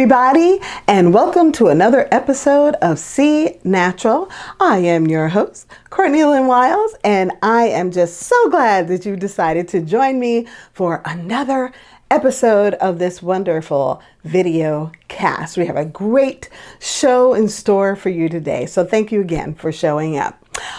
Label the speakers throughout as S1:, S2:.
S1: everybody, and welcome to another episode of See Natural. I am your host, Courtney Lynn Wiles, and I am just so glad that you decided to join me for another episode of this wonderful video cast. We have a great show in store for you today, so thank you again for showing up.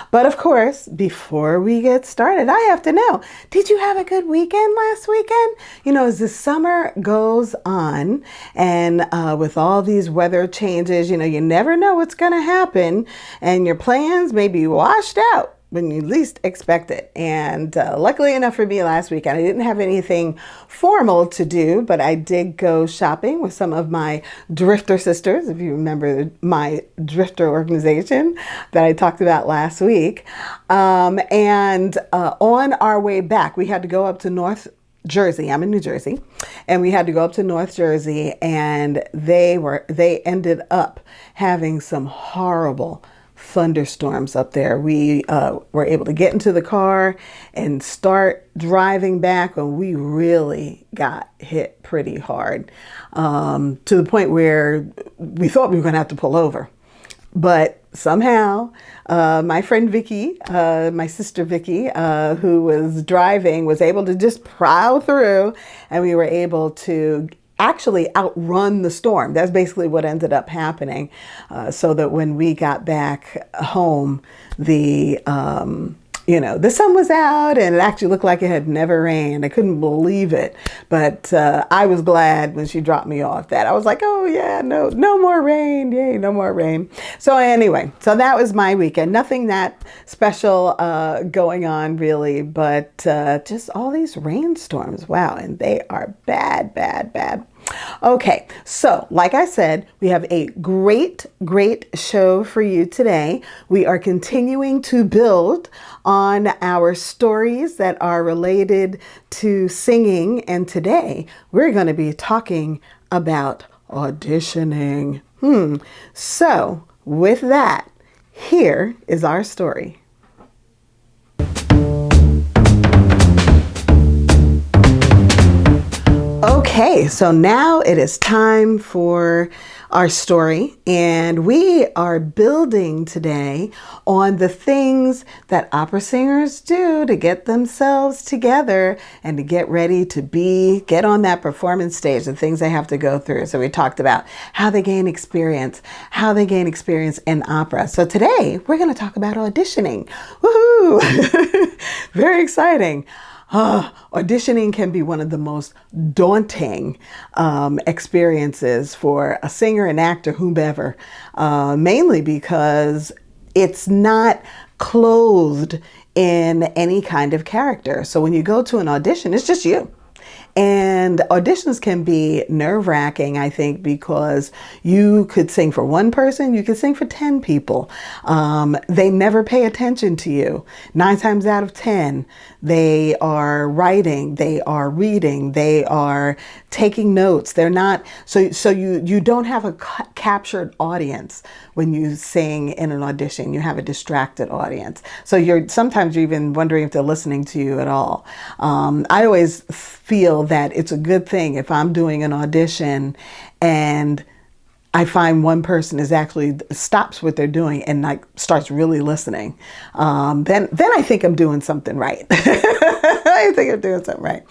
S1: But of course, before we get started, I have to know, did you have a good weekend last weekend? You know, as the summer goes on and with all these weather changes, you know, you never know what's going to happen and your plans may be washed out when you least expect it. And luckily enough for me last weekend, I didn't have anything formal to do, but I did go shopping with some of my drifter sisters, if you remember my drifter organization that I talked about last week. And on our way back, we had to go up to North Jersey. I'm in New Jersey, and we had to go up to North Jersey, and they ended up having some horrible thunderstorms up there. We were able to get into the car and start driving back when we really got hit pretty hard, to the point where we thought we were going to have to pull over. But somehow, my friend Vicky, my sister Vicky, who was driving, was able to just plow through, and we were able to actually outrun the storm. That's basically what ended up happening. So that when we got back home, the sun was out and it actually looked like it had never rained. I couldn't believe it. But I was glad when she dropped me off that I was like, oh yeah, no more rain. Yay, no more rain. So anyway, so that was my weekend. Nothing that special going on really, but just all these rainstorms. Wow. And they are bad, bad, bad. Okay, so like I said, we have a great show for you today. We are continuing to build on our stories that are related to singing, and today we're going to be talking about auditioning. So with that, here is our story. Okay, so now it is time for our story, and we are building today on the things that opera singers do to get themselves together and to get ready to get on that performance stage, the things they have to go through. So we talked about how they gain experience in opera. So today we're going to talk about auditioning. Woohoo! Very exciting. Auditioning can be one of the most daunting experiences for a singer, an actor, whomever, mainly because it's not clothed in any kind of character. So when you go to an audition, it's just you. And auditions can be nerve-wracking, I think, because you could sing for one person, you could sing for 10 people. They never pay attention to you. 9 times out of 10, they are writing, they are reading, they are taking notes. They're not, so you don't have a captured audience when you sing in an audition. You have a distracted audience. So sometimes you're even wondering if they're listening to you at all. I always feel that it's a good thing if I'm doing an audition and I find one person stops what they're doing and like starts really listening. Then I think I'm doing something right. I think I'm doing something right.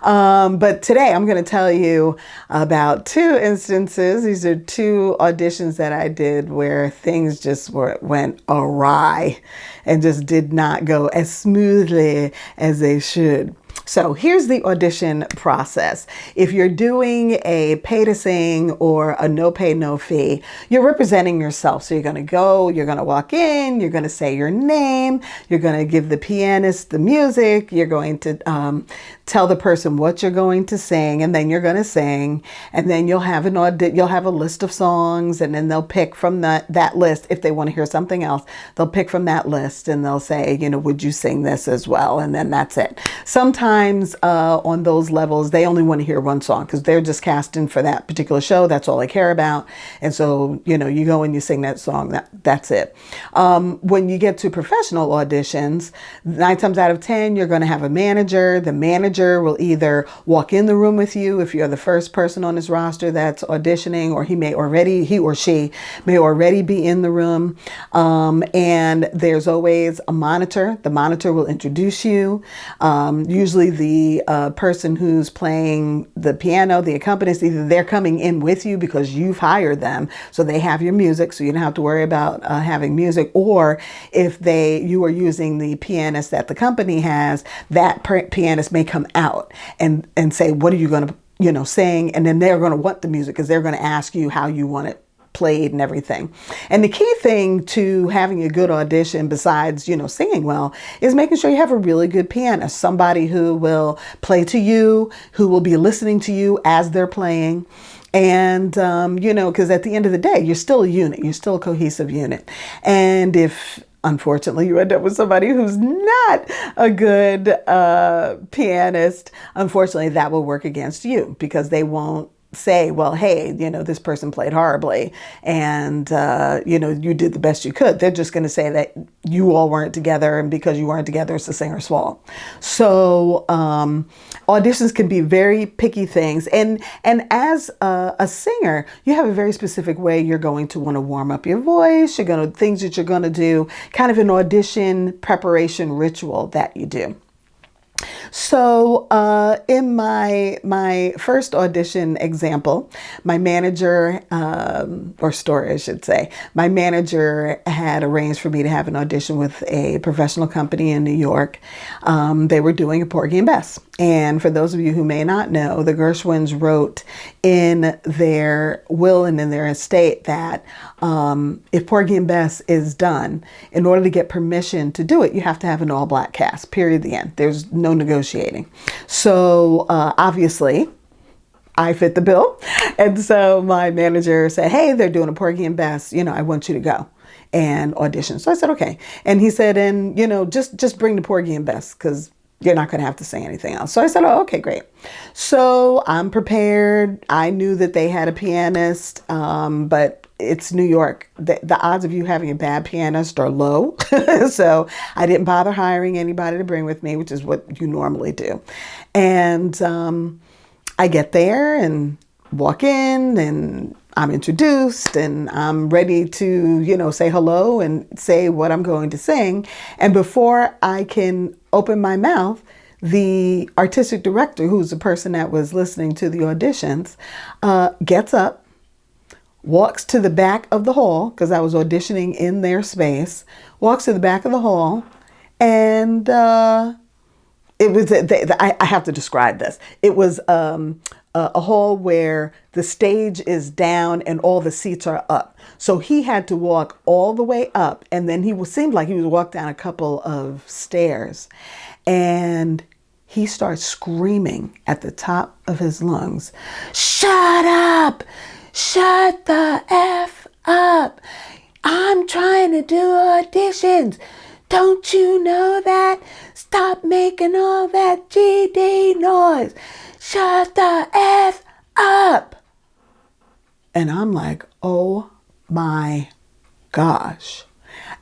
S1: But today I'm going to tell you about 2 instances. These are 2 auditions that I did where things just went awry and just did not go as smoothly as they should. So here's the audition process. If you're doing a pay to sing or a no pay, no fee, you're representing yourself. So you're going to walk in, you're going to say your name, you're going to give the pianist the music, you're going to tell the person what you're going to sing, and then you're going to sing, and then you'll have a list of songs, and then they'll pick from that list. If they want to hear something else, they'll pick from that list and they'll say, would you sing this as well? And then that's it. Sometimes sometimes on those levels, they only want to hear one song because they're just casting for that particular show. That's all they care about. And so, you go and you sing that song. That's it. When you get to professional auditions, 9 times out of 10, you're going to have a manager. The manager will either walk in the room with you if you're the first person on his roster that's auditioning, or he or she may already be in the room. And there's always a monitor. The monitor will introduce you. Usually the person who's playing the piano, the accompanist, either they're coming in with you because you've hired them, so they have your music, so you don't have to worry about having music. Or if you are using the pianist that the company has, that pianist may come out and say, what are you going to sing? And then they're going to want the music because they're going to ask you how you want it played and everything. And the key thing to having a good audition, besides, singing well, is making sure you have a really good pianist, somebody who will play to you, who will be listening to you as they're playing. And, because at the end of the day, you're still a unit, you're still a cohesive unit. And if unfortunately you end up with somebody who's not a good pianist, unfortunately that will work against you, because they won't say, well, hey, this person played horribly and, you did the best you could. They're just going to say that you all weren't together, and because you weren't together, it's the singer's fault. So auditions can be very picky things. And as a singer, you have a very specific way you're going to want to warm up your voice. Things that you're going to do, kind of an audition preparation ritual that you do. So in my first audition example, my manager, or story, I should say, my manager had arranged for me to have an audition with a professional company in New York. They were doing a Porgy and Bess. And for those of you who may not know, the Gershwins wrote in their will and in their estate that if Porgy and Bess is done, in order to get permission to do it, you have to have an all-black cast, period, the end. There's no negotiating. So obviously, I fit the bill. And so my manager said, hey, they're doing a Porgy and Bess, I want you to go and audition. So I said, okay. And he said, and, just bring the Porgy and Bess, because you're not going to have to say anything else. So I said, oh, okay, great. So I'm prepared. I knew that they had a pianist, but it's New York. The odds of you having a bad pianist are low. So I didn't bother hiring anybody to bring with me, which is what you normally do. And I get there and walk in, and I'm introduced, and I'm ready to, say hello and say what I'm going to sing. And before I can open my mouth, the artistic director, who's the person that was listening to the auditions, gets up, walks to the back of the hall, because I was auditioning in their space, walks to the back of the hall, and it was, I have to describe this. It was a hall where the stage is down and all the seats are up. So he had to walk all the way up, and then seemed like he was walked down a couple of stairs, and he starts screaming at the top of his lungs, shut up, shut the F up. I'm trying to do auditions. Don't you know that? Stop making all that GD noise. Shut the F up. And I'm like, oh my gosh.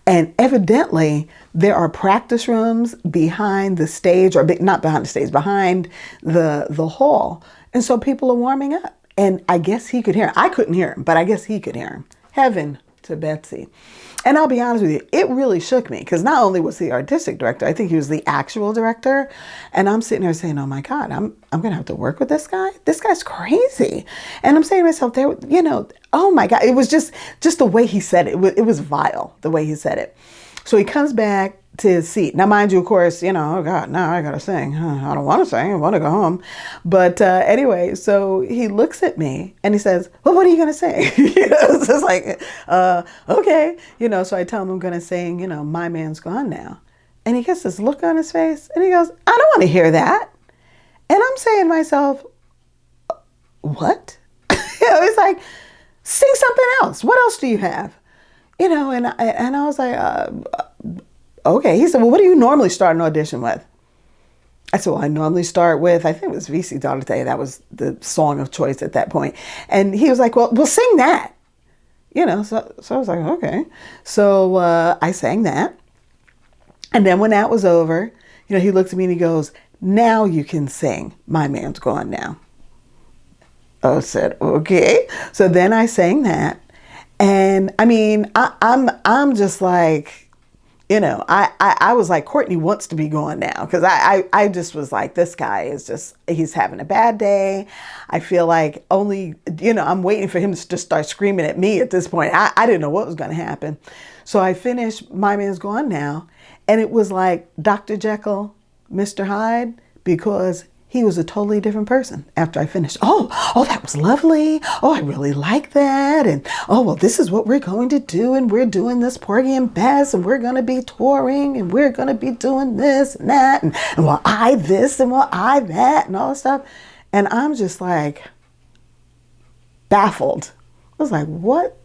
S1: And evidently there are practice rooms behind the stage, or not behind the stage, behind the hall. And so people are warming up. And I guess he could hear him. I couldn't hear him, but I guess he could hear him. Heaven to Betsy. And I'll be honest with you, it really shook me, because not only was he artistic director, I think he was the actual director. And I'm sitting there saying, oh my God, I'm going to have to work with this guy. This guy's crazy. And I'm saying to myself, oh my God, it was just the way he said it. It was vile, the way he said it. So he comes back to his seat. Now, mind you, of course, oh God, now I got to sing. I don't want to sing. I want to go home. But anyway, so he looks at me and he says, well, what are you going to sing? It's just like, okay. So I tell him I'm going to sing, My Man Gone Now. And he gets this look on his face and he goes, I don't want to hear that. And I'm saying to myself, what? It's like, sing something else. What else do you have? And I was like, okay. He said, well, what do you normally start an audition with? I said, well, I normally start with, I think it was VC Day. That was the song of choice at that point. And he was like, well, we'll sing that. So I was like, okay. So I sang that. And then when that was over, he looked at me and he goes, now you can sing My Man's Gone Now. I said, okay. So then I sang that. And I mean, I'm just like, I was like, Courtney wants to be gone now. Because I just was like, this guy is just, he's having a bad day. I feel like only, I'm waiting for him to just start screaming at me at this point. I didn't know what was going to happen. So I finished My Man's Gone Now. And it was like Dr. Jekyll, Mr. Hyde, because he was a totally different person after I finished. Oh, that was lovely. Oh, I really like that. And oh, well, this is what we're going to do. And we're doing this Porgy and Bess, and we're going to be touring, and we're going to be doing this and that. And well, I this, and well, I that, and all this stuff. And I'm just like baffled. I was like, what?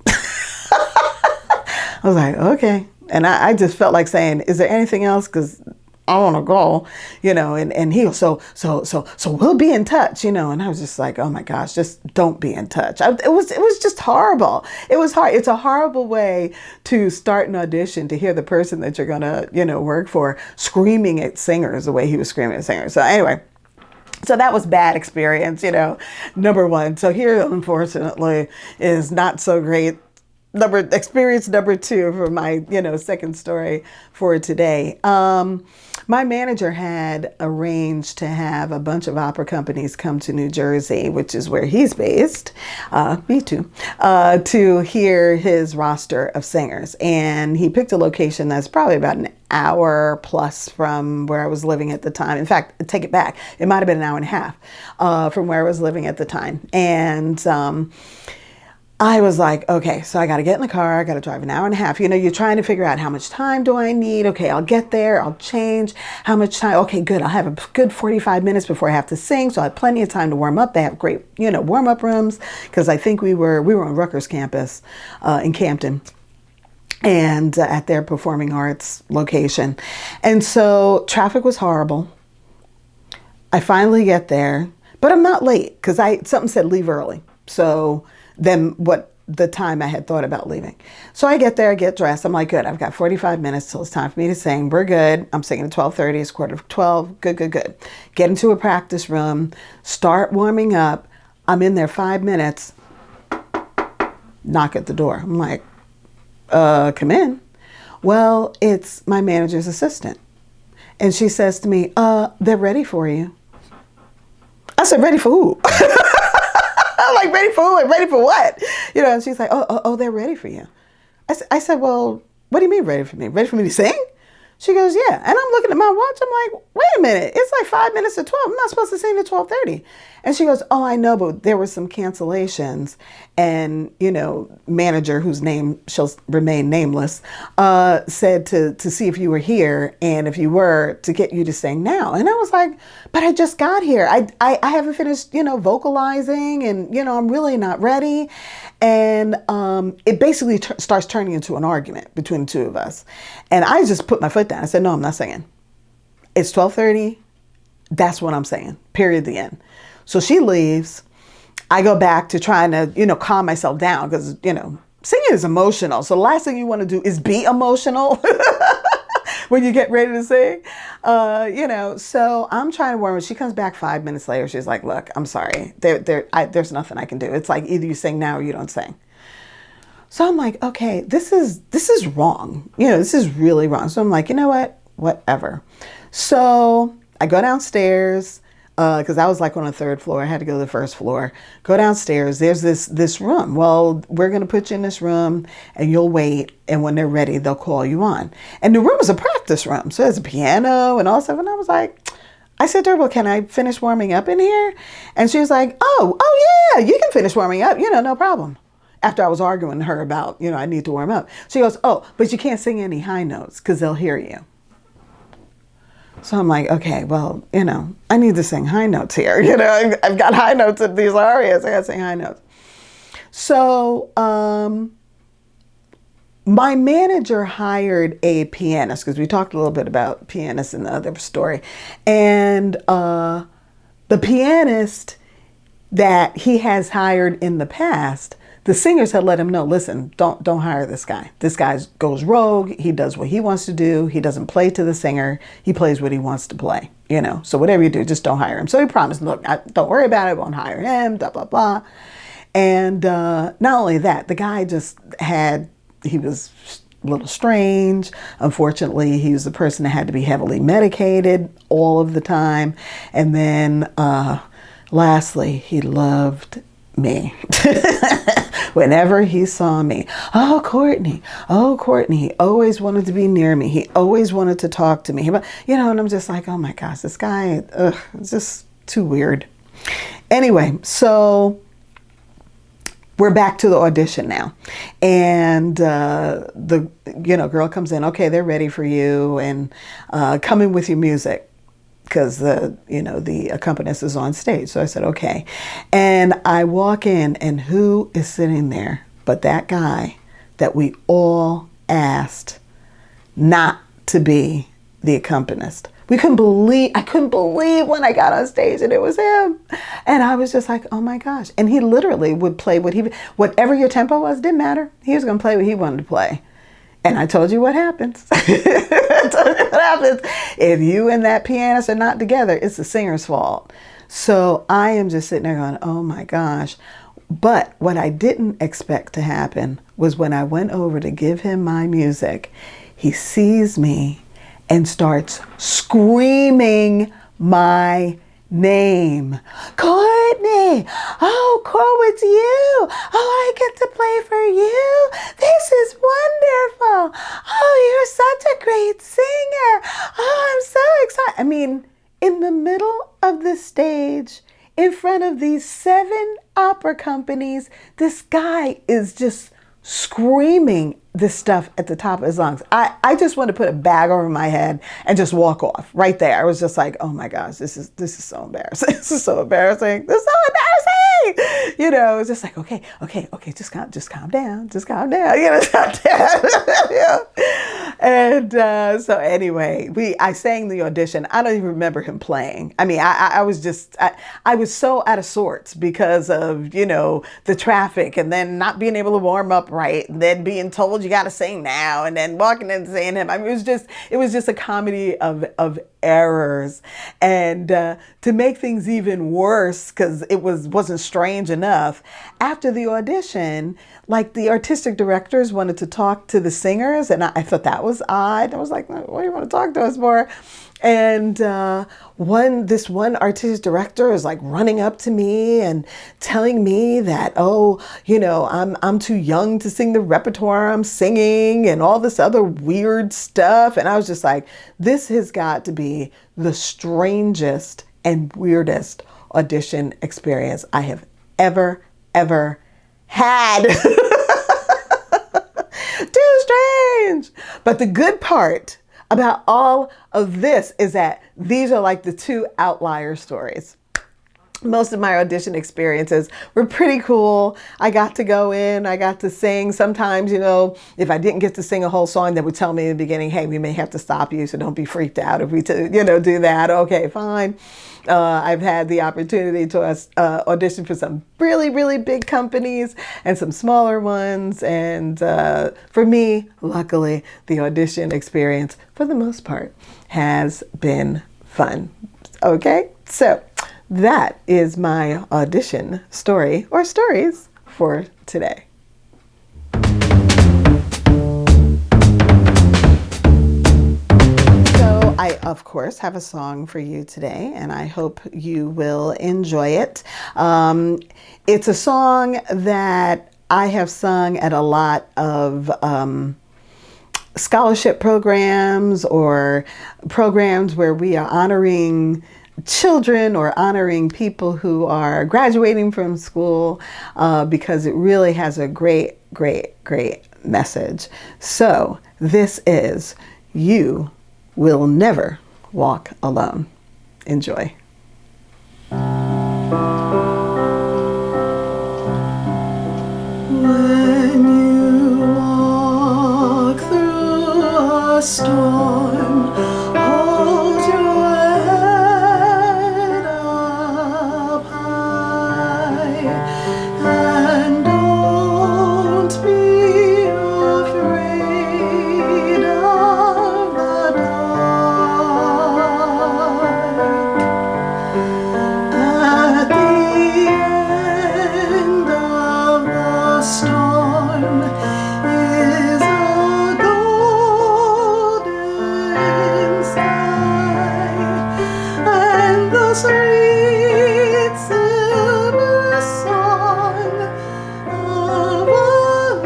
S1: I was like, okay. And I just felt like saying, is there anything else? Because I want to go, and he was so we'll be in touch, and I was just like, oh my gosh, just don't be in touch. It was just horrible. It was hard. It's a horrible way to start an audition, to hear the person that you're going to, work for screaming at singers the way he was screaming at singers. So anyway, so that was bad experience, number one. So here, unfortunately, is not so great. Experience number two for my, second story for today. My manager had arranged to have a bunch of opera companies come to New Jersey, which is where he's based, me too, to hear his roster of singers. And he picked a location that's probably about an hour plus from where I was living at the time. In fact, take it back. It might have been an hour and a half from where I was living at the time. And I was like, okay, so I got to get in the car. I got to drive an hour and a half. You're trying to figure out how much time do I need? Okay, I'll get there. I'll change. How much time? Okay, good. I'll have a good 45 minutes before I have to sing. So I have plenty of time to warm up. They have great, warm-up rooms, because I think we were on Rutgers campus in Campton, and at their performing arts location. And so traffic was horrible. I finally get there, but I'm not late because something said leave early. So then what the time I had thought about leaving. So I get there, I get dressed. I'm like, good, I've got 45 minutes till it's time for me to sing. We're good. I'm singing at 12:30. It's 11:45. Good. Get into a practice room, start warming up. I'm in there 5 minutes, knock at the door. I'm like, come in. Well, it's my manager's assistant. And she says to me, they're ready for you. I said, ready for who? I'm like, ready for who? Ready for what? And she's like, oh, they're ready for you. I said, well, what do you mean ready for me? Ready for me to sing? She goes, yeah. And I'm looking at my watch. I'm like, wait a minute. It's like 5 minutes to 12. I'm not supposed to sing at 12:30. And she goes, oh, I know, but there were some cancellations. And, manager, whose name shall remain nameless, said to see if you were here, and if you were, to get you to sing now. And I was like, but I just got here. I haven't finished, vocalizing, and, I'm really not ready. And it basically starts turning into an argument between the two of us. And I just put my foot down. I said, no, I'm not singing. It's 12:30. That's what I'm saying. Period. The end. So she leaves. I go back to trying to, calm myself down, because, singing is emotional. So the last thing you want to do is be emotional when you get ready to sing. So I'm trying to warm her. She comes back 5 minutes later. She's like, look, I'm sorry. There's nothing I can do. It's like either you sing now or you don't sing. So I'm like, okay, this is wrong. This is really wrong. So I'm like, you know what? Whatever. So I go downstairs, because I was like on the third floor. I had to go to the first floor. Go downstairs. There's this room. Well, we're going to put you in this room, and you'll wait. And when they're ready, they'll call you on. And the room is a practice room. So there's a piano and all stuff. And I was like, I said to her, well, can I finish warming up in here? And she was like, oh yeah, you can finish warming up. No problem. After I was arguing with her about, I need to warm up. She goes, oh, but you can't sing any high notes because they'll hear you. So I'm like, okay, well, I need to sing high notes here. I've got high notes in these arias. I got to sing high notes. So my manager hired a pianist, because we talked a little bit about pianists in the other story. And the pianist that he has hired in the past, the singers had let him know, listen, don't hire this guy. This guy goes rogue. He does what he wants to do. He doesn't play to the singer. He plays what he wants to play, you know. So whatever you do, just don't hire him. So he promised, look, don't worry about it. I won't hire him, blah, blah, blah. And not only that, the guy he was a little strange. Unfortunately, he was the person that had to be heavily medicated all of the time. And then lastly, he loved me. Whenever he saw me, oh, Courtney, he always wanted to be near me. He always wanted to talk to me. You know, and I'm just like, oh my gosh, this guy, it's just too weird. Anyway, so we're back to the audition now. And the girl comes in, okay, they're ready for you, and come in with your music, because the accompanist is on stage. So I said, okay. And I walk in, and who is sitting there but that guy that we all asked not to be the accompanist. I couldn't believe when I got on stage and it was him. And I was just like, oh my gosh. And he literally would play whatever your tempo was, didn't matter. He was going to play what he wanted to play. And I told you what happens. I told you what happens. If you and that pianist are not together, it's the singer's fault. So I am just sitting there going, oh my gosh. But what I didn't expect to happen was when I went over to give him my music, he sees me and starts screaming my name. Courtney! Oh, Cole, it's you! Oh, I get to play for you! This is wonderful! Oh, you're such a great singer! Oh, I'm so excited! I mean, in the middle of the stage, in front of these 7 opera companies, this guy is just screaming this stuff at the top of his lungs. I just want to put a bag over my head and just walk off right there. I was just like, oh my gosh, this is so embarrassing. This is so embarrassing. This is so embarrassing. You know, it's just like, okay, just calm down. Just calm down. You know, calm down. Yeah. And so anyway, I sang the audition. I don't even remember him playing. I mean, I was so out of sorts because of, the traffic, and then not being able to warm up right, and then being told you got to sing now, and then walking in and saying him. I mean, it was just a comedy of errors. And to make things even worse, because it wasn't strange enough, after the audition, like, the artistic directors wanted to talk to the singers, and I thought that was odd. I was like, what do you want to talk to us for? And this one artistic director is like running up to me and telling me that, I'm too young to sing the repertoire I'm singing, and all this other weird stuff. And I was just like, this has got to be the strangest and weirdest audition experience I have ever had. Too strange. But the good part about all of this is that these are like the 2 outlier stories. Most of my audition experiences were pretty cool. I got to go in, I got to sing. Sometimes, if I didn't get to sing a whole song, they would tell me in the beginning, hey, we may have to stop you, so don't be freaked out if we, do that. Okay, fine. I've had the opportunity to audition for some really, really big companies and some smaller ones. And for me, luckily, the audition experience, for the most part, has been fun. Okay, so that is my audition story, or stories, for today. I, of course, have a song for you today, and I hope you will enjoy it. It's a song that I have sung at a lot of scholarship programs, or programs where we are honoring children or honoring people who are graduating from school, because it really has a great message. So this is You Will Never Walk Alone. Enjoy. When you storm, hold your head up high, and don't be afraid of the dark. At the end of the storm is a golden sky, and the sweet silver song of a lark.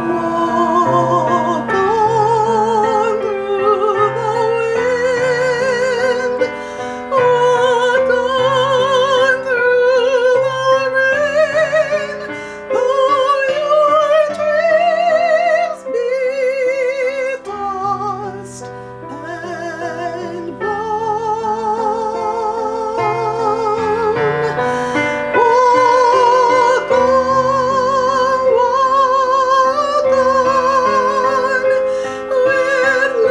S1: Walk on through the wind, walk on through the rain, though your dreams be tossed and blown. Walk on, with love in your heart, and you'll never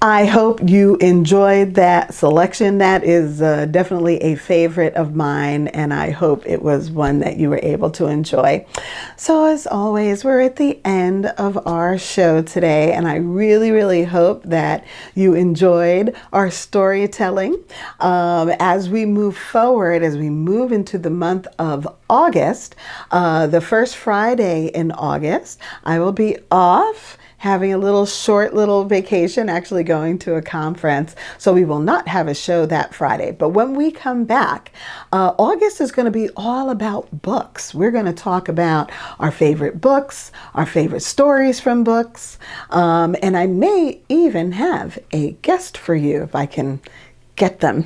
S1: I hope you enjoyed that selection. That is definitely a favorite of mine, and I hope it was one that you were able to enjoy. So as always, we're at the end of our show today, and I really hope that you enjoyed our storytelling. As we move forward, as we move into the month of August, the first Friday in August, I will be off, having a short little vacation, actually going to a conference. So we will not have a show that Friday. But when we come back, August is going to be all about books. We're going to talk about our favorite books, our favorite stories from books. And I may even have a guest for you if I can get them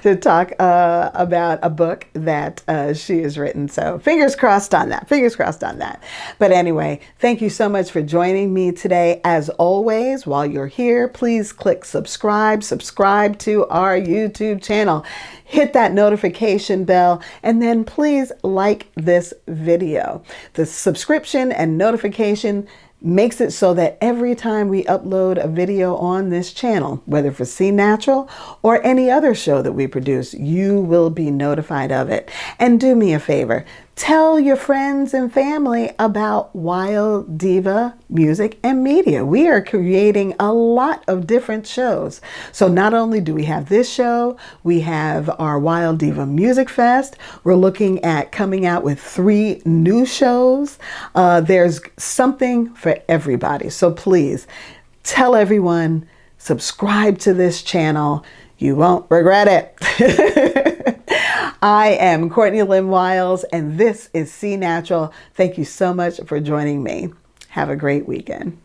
S1: to talk about a book that she has written. So fingers crossed on that. Fingers crossed on that. But anyway, thank you so much for joining me today. As always, while you're here, please click subscribe to our YouTube channel. Hit that notification bell, and then please like this video. The subscription and notification makes it so that every time we upload a video on this channel, whether for See Natural or any other show that we produce, you will be notified of it. And do me a favor, tell your friends and family about Wild Diva Music and Media. We are creating a lot of different shows. So not only do we have this show, we have our Wild Diva Music Fest. We're looking at coming out with 3 new shows. There's something for everybody. So please tell everyone, subscribe to this channel. You won't regret it. I am Courtney Lynn Wiles, and this is See Natural. Thank you so much for joining me. Have a great weekend.